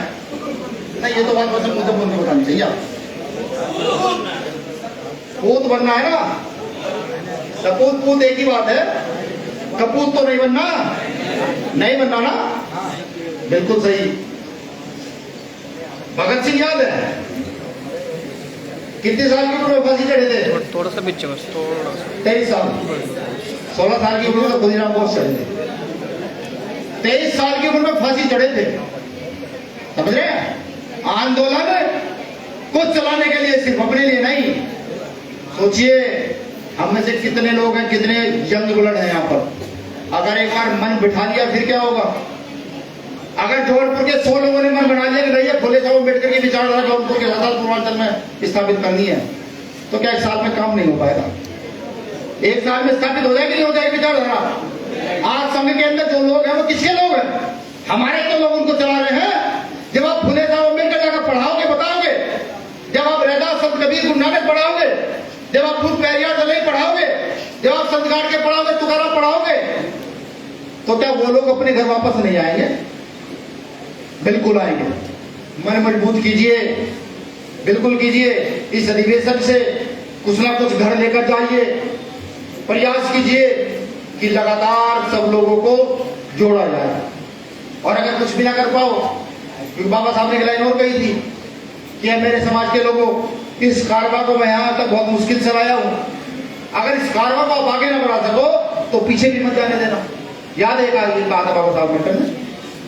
नहीं, ये तो बात बस मुझे बोल के बतानी चाहिए। पूत बनना है ना, सपूत पूत एक ही बात है, कपूत तो नहीं बनना, नहीं बनना ना, बिल्कुल सही। भगत सिंह याद है कितने साल की उम्र में फांसी चढ़े थे? थोड़ा सा पीछे बस, थोड़ा सा 23 साल। 16 साल की उम्र में तो खुदीराम बोस चढ़े थे, 23 साल की उम्र में फांसी चढ़े थे, समझ रहे हैं? आंदोलन को चलाने के लिए, सिर्फ अपने लिए नहीं। सोचिए हम में से कितने लोग हैं, कितने यंग बुलट हैं यहाँ पर। अगर एक बार मन बिठा लिया फिर क्या होगा? अगर जबलपुर के 100 लोगों ने मन बना लिया कि नहीं फुले साहब अम्बेडकर की विचारधारा जबलपुर के हजारपुर पूर्वांचल में स्थापित करनी है, तो क्या एक साल में काम नहीं हो पाएगा? एक साल में स्थापित हो जाएगी, नहीं हो जाएगी विचारधारा? आज संघ के अंदर जो लोग हैं वो किसके लोग हैं? हमारे तो लोग उनको चला रहे हैं। जब आप फुले साहब अम्बेडकर जाकर पढ़ाओगे, बताओगे, जब आप रैदास संत कबीर गुरु नानक पढ़ाओगे, जब आप खुद पेरियार दलाई पढ़ाओगे, जब आप संत गाड़ के पढ़ाओगे, तुकाराम पढ़ाओगे, तो क्या वो लोग अपने घर वापस नहीं आएंगे? बिल्कुल आएंगे। मन मजबूत कीजिए, बिल्कुल कीजिए। इस अधिवेशन से कुछ ना कुछ घर लेकर जाइए, प्रयास कीजिए कि लगातार सब लोगों को जोड़ा जाए। और अगर कुछ भी ना कर पाओ, क्योंकि बाबा साहब ने एक लाइन और कही थी कि मेरे समाज के लोगों, इस कारवा को मैं यहाँ तक बहुत मुश्किल से लाया हूं, अगर इस कारवा को आप आगे ना बढ़ा सको तो पीछे भी मत जाने देना। याद है कहा था बाबा साहब अम्बेडकर ने।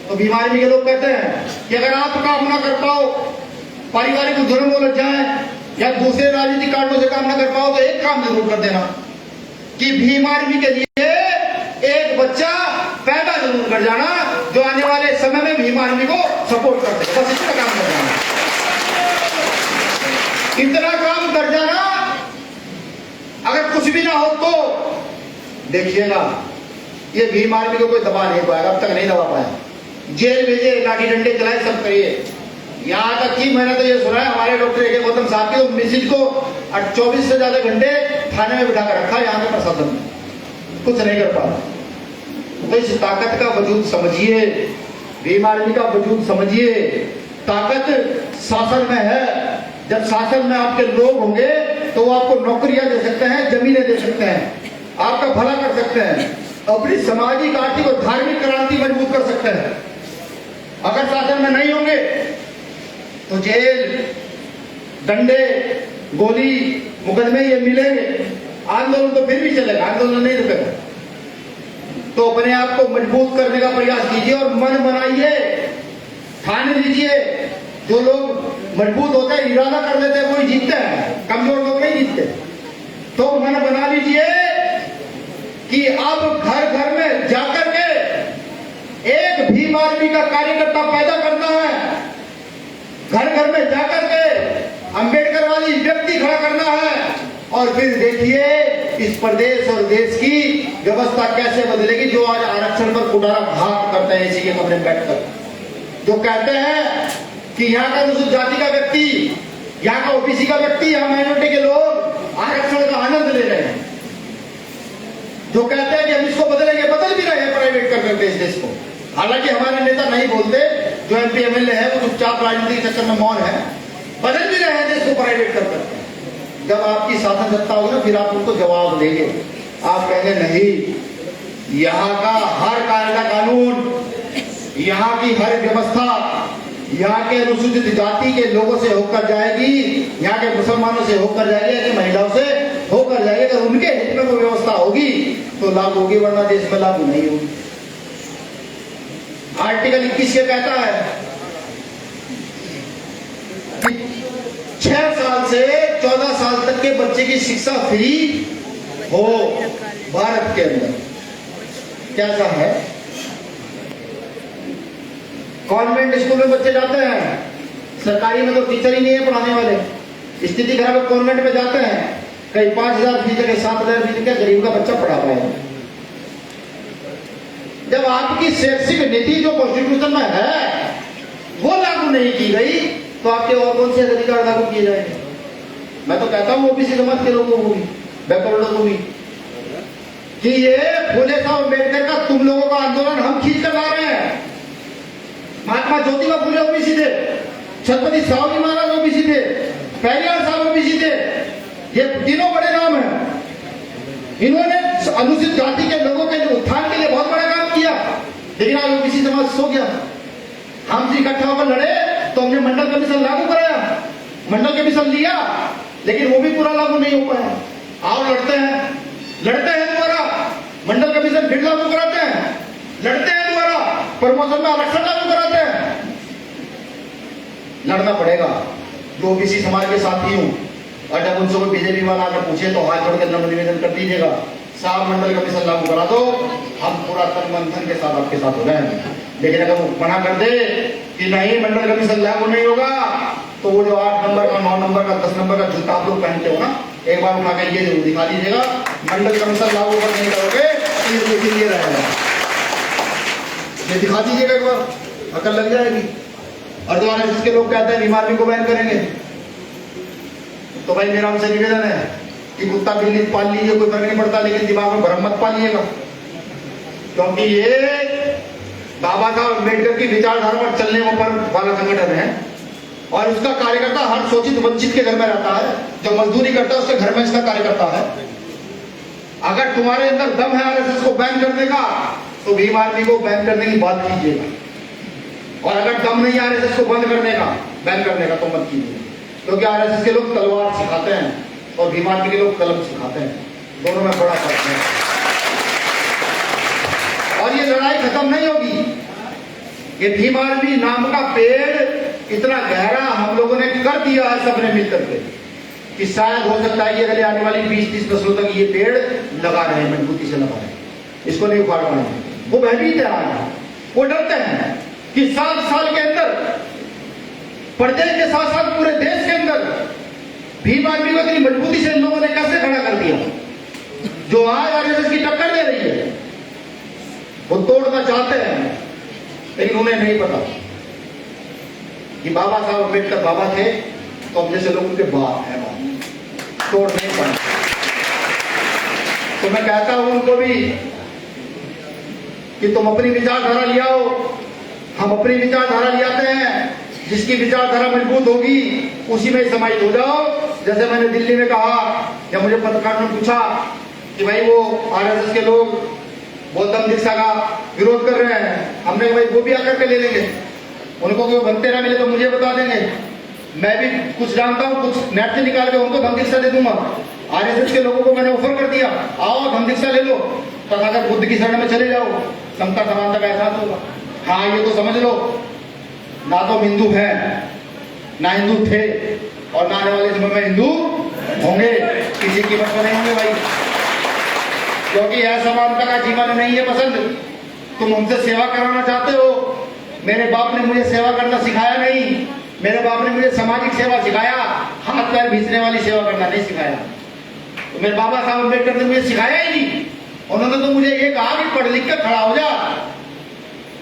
तो बीमारी में ये लोग कहते हैं कि अगर आप काम ना कर पाओ, पारिवारिक उद्धरण में लग जाए या दूसरे राजनीतिक कारणों से काम ना कर पाओ, तो एक काम जरूर कर देना कि भीम आर्मी के लिए एक बच्चा पैदा जरूर कर जाना जो आने वाले समय में भीम आर्मी को सपोर्ट कर सके। बस इतना काम कर जाना, इतना काम कर जाना। अगर कुछ भी ना हो तो देखिएगा ये भीम आर्मी को कोई दबा नहीं पाएगा, अब तक नहीं दबा पाया। जेल भेजे, लाठी डंडे चलाए, सब करिए। यहाँ तक कि मैंने तो ये सुना है हमारे डॉक्टर ए के गौतम साहब के मिसिज को 24 से ज्यादा घंटे थाने में बिठा कर रखा यहाँ के प्रशासन, कुछ नहीं कर पा रहा। तो इस ताकत का वजूद समझिए, भीम आर्मी का वजूद समझिए। ताकत शासन में है। जब शासन में आपके लोग होंगे तो वो आपको नौकरियां दे सकते हैं, जमीनें दे सकते हैं, आपका भला कर सकते हैं, अपनी सामाजिक, आर्थिक और धार्मिक क्रांति मजबूत कर सकते हैं। अगर शासन में नहीं होंगे तो जेल, डंडे, गोली, मुकदमे ये मिलेंगे। आंदोलन तो फिर भी चलेगा, आंदोलन नहीं रुकेगा। तो अपने आप को मजबूत करने का प्रयास कीजिए और मन बनाइए, ठान लीजिए। जो लोग मजबूत होते हैं, इरादा कर लेते हैं, वही जीतते हैं, कमजोर लोग नहीं जीतते। तो मन बना लीजिए कि अब घर घर में जाकर के एक भीम आर्मी का कार्यकर्ता पैदा करना है, घर घर में जाकर के अंबेडकर वाली व्यक्ति खड़ा करना है, और फिर देखिए इस प्रदेश और देश की व्यवस्था कैसे बदलेगी। जो आज आरक्षण पर कुटारा घात करते हैं इसी के कमरे में बैठकर, जो कहते हैं कि यहाँ का अनुसूचित जाति का व्यक्ति, यहाँ का ओबीसी का व्यक्ति, यहाँ माइनॉरिटी के लोग आरक्षण का आनंद ले रहे हैं, जो कहते हैं कि हम इसको बदलेंगे, बदल भी रहे हैं प्राइवेट कर करके इस देश को। हालांकि हमारे नेता नहीं बोलते, जो एमपी एमएलए है वो चुपचाप राजनीति के चक्कर में मौन है, बदल भी रहे हैं देश को प्राइवेट कर करके। जब आपकी शासन सत्ता होगी ना, फिर आप उनको जवाब देंगे। आप कहेंगे नहीं, यहाँ का हर कायदा कानून, यहाँ की हर व्यवस्था यहाँ के अनुसूचित जाति के लोगों से होकर जाएगी, यहाँ के मुसलमानों से होकर जाएगी, यहाँ की महिलाओं से होकर जाएगी। अगर उनके हित में वो व्यवस्था होगी तो लागू होगी, वरना देश में लागू नहीं होगी। आर्टिकल 21 ये कहता है कि 6 साल से 14 साल तक के बच्चे की शिक्षा फ्री हो भारत के अंदर। कैसा है? कॉन्वेंट स्कूल में बच्चे जाते हैं, सरकारी में तो टीचर ही नहीं है पढ़ाने वाले, स्थिति खराब है। कॉन्वेंट में जाते हैं, कहीं 5,000 फीस है, 7,000 फीस है, गरीब का बच्चा पढ़ा पाएगा। जब आपकी शैक्षिक नीति जो कॉन्स्टिट्यूशन में है वो लागू नहीं की गई, तो आपके और कौन से अधिकार लागू किए जाएंगे? मैं तो कहता हूं ओबीसी समाज के लोगों को भी, बैकवर्ड को भी, कि ये फुले साहब अम्बेडकर का तुम लोगों का आंदोलन हम खींच कर ला रहे हैं। महात्मा ज्योतिबा फुले ओबीसी थे, छत्रपति साहूजी महाराज ओबीसी थे, पेरियार साहब ओबीसी थे, ये तीनों बड़े नाम हैं। इन्होंने अनुसूचित जाति के लोगों के उत्थान के लिए बहुत बड़ा काम किया, लेकिन आज ओबीसी समाज सो गया। हम इकट्ठा होकर लड़े तो हमने मंडल कमीशन लागू कराया, मंडल कमीशन लिया, लेकिन वो भी पूरा लागू नहीं हो पाया। आओ लड़ते हैं दोबारा, मंडल कमीशन फिर लागू कराते हैं, लड़ते हैं दोबारा, प्रमोशन में आरक्षण लागू कराते हैं। लड़ना पड़ेगा। जो ओबीसी समाज के साथी हूं, और जब उनसे कोई बीजेपी वाला आकर पूछे तो हाथ जोड़ के नम्र निवेदन कर दीजिएगा, साहब मंडल कमीशन लागू करा दो, हम पूरा तन मन धन के साथ आपके साथ हो जाएंगे। लेकिन अगर वो मना कर दे कि नहीं मंडल कमीशन लागू नहीं होगा, तो वो जो 8 नंबर का, 9 नंबर का, 10 नंबर का जूता आप लोग पहनते हो ना, एक बार उठा कर ये जरूर दिखा दीजिएगा। मंडल कमीशन लागू अगर नहीं करोगे तो ये रहेगा, ये दिखा दीजिएगा एक बार, अकल लग जाएगी। और दोबारा जिसके लोग कहते हैं भीम आर्मी को बैन करेंगे, तो भाई मेरा उनसे निवेदन है कि कुत्ता बिल्ली पाल लीजिए, कोई फर्क नहीं पड़ता, लेकिन दिमाग में भ्रम मत पालिएगा, क्योंकि ये बाबा साहब अम्बेडकर की विचारधारा पर चलने वाला संगठन है, और उसका कार्यकर्ता हर शोषित वंचित के घर में रहता है, जो मजदूरी करता है उसके घर में इसका कार्यकर्ता है। अगर तुम्हारे अंदर दम है आरएसएस को बैन करने का, तो भीम आर्मी को बैन करने की बात कीजिएगा, और अगर दम नहीं आरएसएस को बंद करने का, बैन करने का, तो मत कीजिए, क्योंकि आरएसएस के लोग तलवार सिखाते हैं और भीम आर्मी के लोग कलम सिखाते हैं, दोनों में बड़ा फर्क है। और ये लड़ाई खत्म नहीं होगी। ये भीम आर्मी नाम का पेड़ इतना गहरा हम लोगों ने कर दिया है सबने मिलकर के, कि शायद हो सकता है कि अगले आने वाली 20-30 नस्लों तक ये पेड़ लगा रहे हैं, मजबूती से लगा रहे हैं, इसको नहीं उखाड़ पाएंगे। वो भयभीत है आज, वो डरते हैं कि 7 साल के अंदर प्रदेश के साथ साथ पूरे देश के अंदर भीम आर्मी को इतनी मजबूती से इन लोगों ने कैसे खड़ा कर दिया, जो आज आरएसएस की टक्कर दे रही है। वो तोड़ना चाहते हैं, लेकिन उन्हें नहीं पता कि बाबा साहब अम्बेडकर बाबा थे, तो हम जैसे लोग उनके बाप है, तोड़ नहीं पाए। तो मैं कहता हूं उनको भी कि तुम अपनी विचारधारा ले आओ, हम अपनी विचारधारा ले आते हैं, जिसकी विचारधारा मजबूत होगी उसी में समाहित हो जाओ। जैसे मैंने दिल्ली में कहा, जब मुझे पत्रकार ने पूछा कि भाई वो आरएसएस के लोग बौद्ध धम्म दीक्षा का विरोध कर रहे हैं, हमने भाई वो भी आकर के ले लेंगे, उनको कोई बनते ना मिले तो मुझे बता देंगे, मैं भी कुछ जानता हूँ, कुछ नेट से निकाल के उनको धम्म दीक्षा दे दूंगा। आरएसएस के लोगों को मैंने ऑफर कर दिया, आओ धम्म दीक्षा ले लो, तथागत बुद्ध की शरण में चले जाओ, समता समानता का एहसास होगा। हाँ, ये तो समझ लो, ना तो हिंदू है, ना हिंदू थे, और ना आने वाले समय में हिंदू होंगे, किसी कीमत पर नहीं होंगे भाई, क्योंकि असमानता का जीवन नहीं है पसंद। तुम हमसे सेवा कराना चाहते हो, मेरे बाप ने मुझे सेवा करना सिखाया नहीं, मेरे बाप ने मुझे सामाजिक सेवा सिखाया, हाथ पैर भींचने वाली सेवा करना नहीं सिखाया। तो मेरे बाबा साहब अम्बेडकर ने मुझे सिखाया ही नहीं। उन्होंने तो मुझे ये कहा कि पढ़ लिख कर खड़ा हो जा,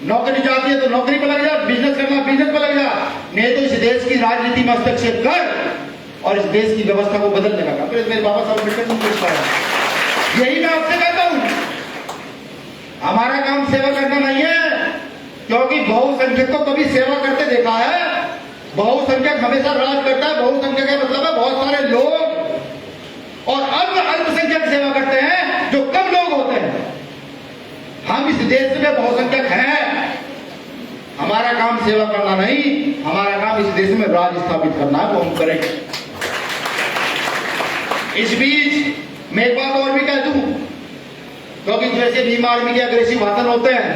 नौकरी चाहती है तो नौकरी पर लग जा, बिजनेस करना बिजनेस पर लग जा, नहीं तो इस देश की राजनीति में हस्तक्षेप कर और इस देश की व्यवस्था को बदलने का काम। मेरे बाबा साहब अम्बेडकर ने मुझे सिखाया। यही मैं आपसे कहता हूं, हमारा काम सेवा करना नहीं है, क्योंकि बहुसंख्यक को कभी सेवा करते देखा है? बहुसंख्यक हमेशा राज करता है। बहुसंख्यक का मतलब है बहुत सारे लोग, और अल्पसंख्यक सेवा करते हैं जो कम लोग होते हैं। हम इस देश में बहुसंख्यक हैं, हमारा काम सेवा करना नहीं, हमारा काम इस देश में राज स्थापित करना है, वो हम करेंगे। इस बीच मैं एक बात और भी कह दूं, क्योंकि जैसे भीम आर्मी के अग्रेसिव भाषण होते हैं,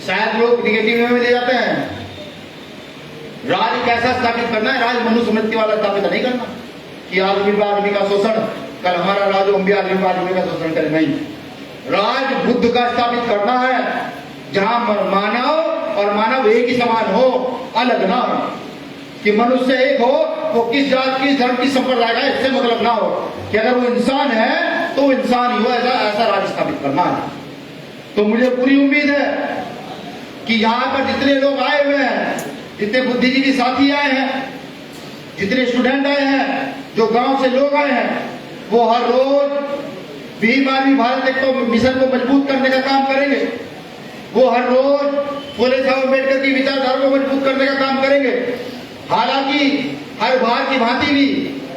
शायद लोग निगेटिव में ले जाते हैं। राज कैसा स्थापित करना है? राज मनुस्मृति वाला स्थापित नहीं करना कि आदमी का शोषण, कल हमारा राज हम भी आदमी का शोषण करें, नहीं। राज बुद्ध का स्थापित करना है, जहां मानव और मानव एक ही समान हो, अलग ना हो, कि मनुष्य एक हो, वो किस जात किस धर्म की संप्रदाय का इससे मतलब ना हो, कि अगर वो इंसान है तो इंसान ही हो, ऐसा राज स्थापित करना है। तो मुझे पूरी उम्मीद है कि यहाँ पर जितने लोग आए हुए हैं, जितने बुद्धिजीवी साथी आए हैं, जितने स्टूडेंट आए हैं, जो गांव से लोग आए हैं, वो हर रोज भीम आर्मी भारत एक तो मिशन को मजबूत करने का काम करेंगे। वो हर रोज फुले साहब अम्बेडकर की विचारधारा को मजबूत करने का काम करेंगे। हालांकि हर बार की भांति भी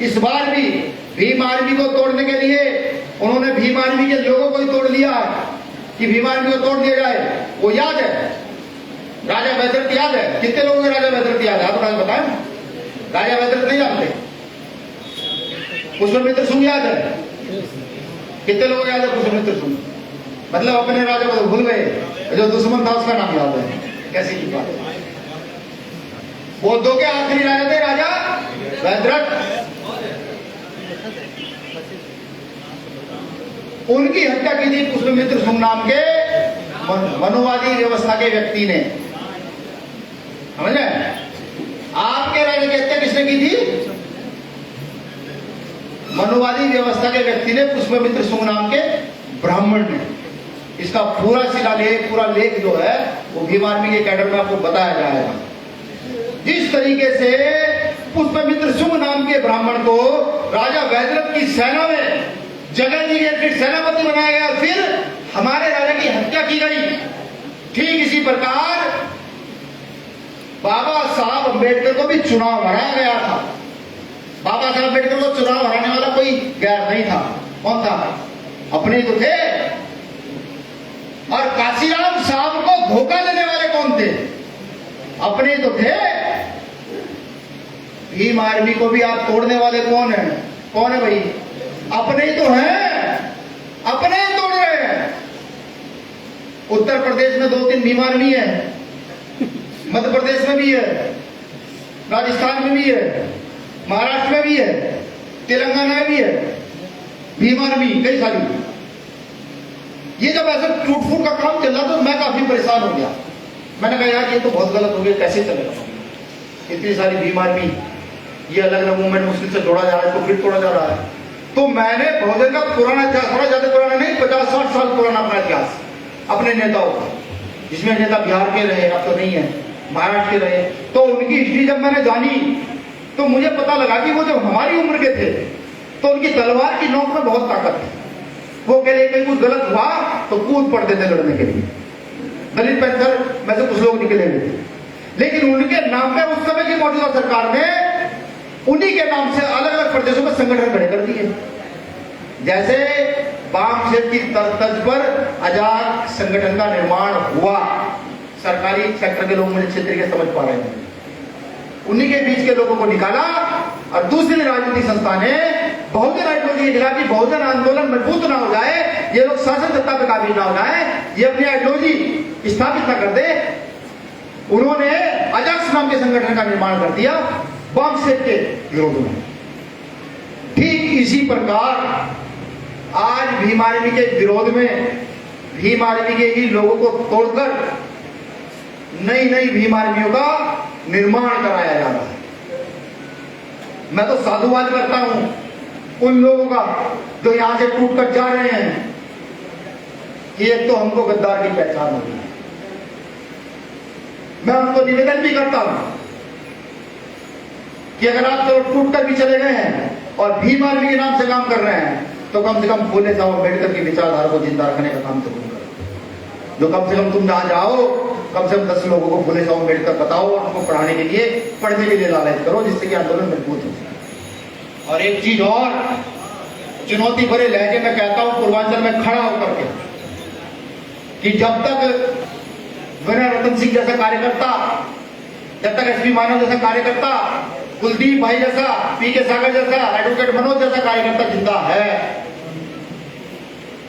इस बार भी भीम आर्मी को तोड़ने के लिए उन्होंने भीम आर्मी के लोगों को ही तोड़ दिया कि भीम आर्मी को तोड़ दिया जाए। वो याद है, राजा वैद्रथ याद है? कितने लोगों को राजा वैद्रथ याद है? आप बताएं। राजा वैद्रथ नहीं जानते? पुष्पमित्र सिंह याद है? कितने लोग याद है पुष्पमित्र सिंह? मतलब अपने राजा को तो भूल गए, जो दुश्मन था उसका नाम याद है। कैसी की बात है? बौद्धों के आखिरी राजा थे राजा वैद्रथ। उनकी हत्या की थी पुष्पमित्र सिंह नाम के मनुवादी व्यवस्था के व्यक्ति ने। समझ रहे? आपके राजा की हत्या किसने की थी? मनुवादी व्यवस्था के व्यक्ति ने, पुष्पमित्र सिंह नाम के ब्राह्मण ने। इसका पूरा शिलालेख, पूरा लेख जो है वो भीम आर्मी के कैडर में आपको बताया जाएगा। जिस तरीके से पुष्पमित्र सिंह नाम के ब्राह्मण को राजा वैद्रथ की सेना में जगह दी गई, फिर सेनापति बनाया गया, फिर हमारे राजा की हत्या की गई, ठीक इसी प्रकार बाबा साहब अम्बेडकर को भी चुनाव हराया गया था। बाबा साहब अम्बेडकर को चुनाव हराने वाला कोई गैर नहीं था। कौन था? अपने तो थे। और काशीराम साहब को धोखा देने वाले कौन थे? अपने तो थे। भीम आर्मी को भी आप तोड़ने वाले कौन है? कौन है भाई? अपने ही तो हैं, अपने ही तोड़ रहे हैं। उत्तर प्रदेश में 2-3 भीम आर्मी है, मध्य प्रदेश में भी है, राजस्थान में भी है, महाराष्ट्र में भी है, तेलंगाना में भी है भीम आर्मी, कई सारी। ये जब ऐसा टूट फूट का काम चल रहा तो मैं काफी परेशान हो गया। मैंने कहा यार ये तो बहुत गलत हो गया, कैसे चलेगा? इतनी सारी भीम आर्मी, ये अलग अलग मूवमेंट मुस्लिम से जोड़ा जा रहा है, तो फिर तोड़ा जा रहा है। तो मैंने बहुजन का पुराना इतिहास, थोड़ा ज्यादा पुराना नहीं, 50-60 साल पुराना अपना इतिहास अपने नेताओं का, जिसमें नेता बिहार के रहे, अब तो नहीं है, महाराष्ट्र के रहे, तो उनकी हिस्ट्री जब मैंने जानी तो मुझे पता लगा कि वो जब हमारी उम्र के थे तो उनकी तलवार की नोक में बहुत ताकत थी। वो कह रहे कहीं कुछ गलत हुआ तो कूद पड़ते थे लड़ने के लिए। दलित पैंथर में से कुछ लोग निकले हुए थे, लेकिन उनके नाम पे उस समय की मौजूदा सरकार ने उन्हीं के नाम से अलग अलग प्रदेशों में संगठन खड़े कर दिए। जैसे बाम क्षेत्र की तर्ज पर आजाद संगठन का निर्माण हुआ, सरकारी सेक्टर के लोग मुझे अच्छे तरीके समझ पा रहे हैं, उन्हीं के बीच के लोगों को निकाला और दूसरी राजनीतिक संस्था ने बहुजन आइडियोलॉजी के खिलाफ बहुजन आंदोलन मजबूत ना हो जाए, ये लोग शासन सत्ता पे काबिज ना हो जाए, ये अपनी आइडियोलॉजी स्थापित ना कर दे, उन्होंने अजाक्स नाम के संगठन का निर्माण कर दिया बम सेट के विरोध में। ठीक इसी प्रकार आज भीम आर्मी के विरोध में भीम आर्मी के ही लोगों को तोड़कर नई नई भीम आर्मियों का निर्माण कराया जा रहा है। मैं तो साधुवाद करता हूं उन लोगों का जो यहां से टूट कर जा रहे हैं कि एक तो हमको गद्दार की पहचान होगी। मैं उनको निवेदन भी करता हूं कि अगर आप तो टूट कर भी चले गए हैं और भीम आर्मी के नाम से काम कर रहे हैं तो कम से कम फूले साहब अम्बेडकर की विचारधारा को जिंदा रखने का काम जरूर करो। जो कम से कम तुम जहां जाओ कम से कम 10 लोगों को फूले साहब अम्बेडकर बताओ और उनको पढ़ने के लिए लालच करो, जिससे कि आंदोलन मजबूत हो सके। और एक चीज और चुनौती भरे लहजे में कहता हूं पूर्वांचल में खड़ा होकर के कि जब तक विनय रतन सिंह जैसा कार्यकर्ता, जब तक एसपी मानव जैसा कार्यकर्ता, कुलदीप भाई जैसा, पीके सागर जैसा, एडवोकेट मनोज जैसा कार्यकर्ता जिंदा है,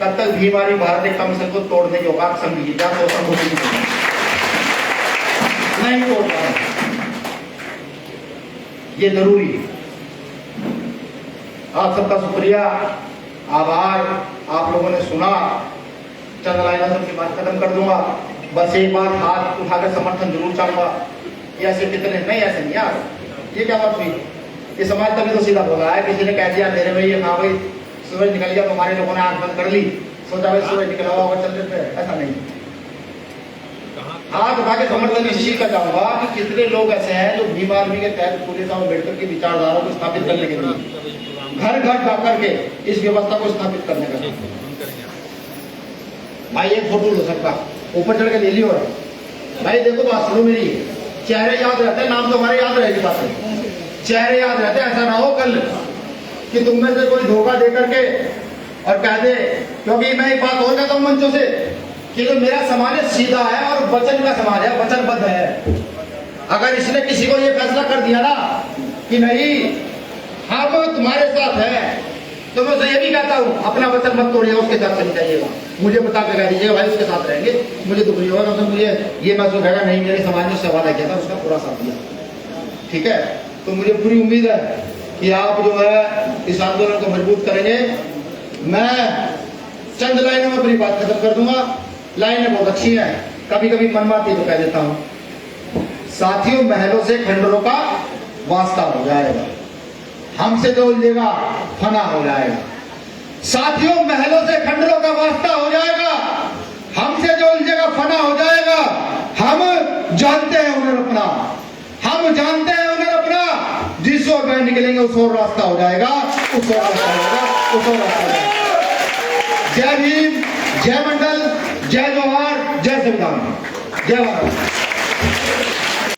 तब तक भीम आर्मी भारत एक कमिश्न को तोड़ने की औकात नहीं तोड़ पाए। ये जरूरी है। आप सबका शुक्रिया, आभार। आप लोगों ने सुना। चंद लाइनों से अपनी बात खत्म कर दूंगा। बस एक बात हाथ उठाकर समर्थन जरूर चाहूंगा। ये ऐसे कितने नहीं, ऐसे नहीं यार, ये क्या बात हुई? ये समाज तभी तो सीधा बोला है। किसी ने कह दिया मेरे में ये हाँ भाई सूरज निकल गया, तुम्हारे लोगों ने आंख बंद कर ली, सोचा भाई सूरज निकला हुआ चल रहे थे, ऐसा नहीं। हाथ उठा के समर्थन इस चीज का चाहूंगा कि कितने लोग ऐसे हैं जो भीम आर्मी के तहत फूले साहब अम्बेडकर की विचारधारा को स्थापित करने के लिए घर घर जाकर के इस व्यवस्था को स्थापित करने का भाई एक फोटो लो सबका, ऊपर चढ़ के ले लियो भाई। देखो बात सुनो मेरी, चेहरे याद रहते हैं, नाम तो हमारे याद रहेगी बातें, चेहरे याद रहते हैं। ऐसा ना हो कल कि तुम में से कोई धोखा दे करके और कह दे, क्योंकि मैं एक बात और कहता हूं मंचों से कि जो मेरा समाज सीधा है और वचन का समाज है, वचनबद्ध है। अगर इसने किसी को ये फैसला कर दिया ना कि नहीं हम तुम्हारे साथ हैं, तो मैं उसे ये भी कहता हूं अपना वचन मत तोड़िएगा, उसके साथ चले जाइएगा, मुझे बता के कह दीजिएगा भाई उसके साथ रहेंगे, मुझे दुख नहीं होगा, तो मुझे ये महसूस होगा नहीं मेरे समाज ने सवाल किया था उसका पूरा साथ दिया। ठीक है, तो मुझे पूरी उम्मीद है कि आप जो है इस आंदोलन को मजबूत करेंगे। मैं चंद लाइनों में अपनी बात खत्म कर दूंगा। लाइनें बहुत अच्छी हैं, कभी कभी मनमाती तो कह देता हूं। साथियों, महलों से खंडरों का वास्ता हो जाएगा, हमसे जो उलझेगा फना हो जाएगा। साथियों, महलों से खंडरों का वास्ता हो जाएगा, हमसे जो उलझेगा फना हो जाएगा। हम जानते हैं उन्हें अपना, हम जानते हैं उन्हें अपना, जिस ओर बह निकलेंगे उस ओर रास्ता हो जाएगा, उस ओर रास्ता होगा, उस ओर रास्ता हो जाएगा। जय भीम, जय मंडल, जय जवाहर, जय संविधान, जय भारत।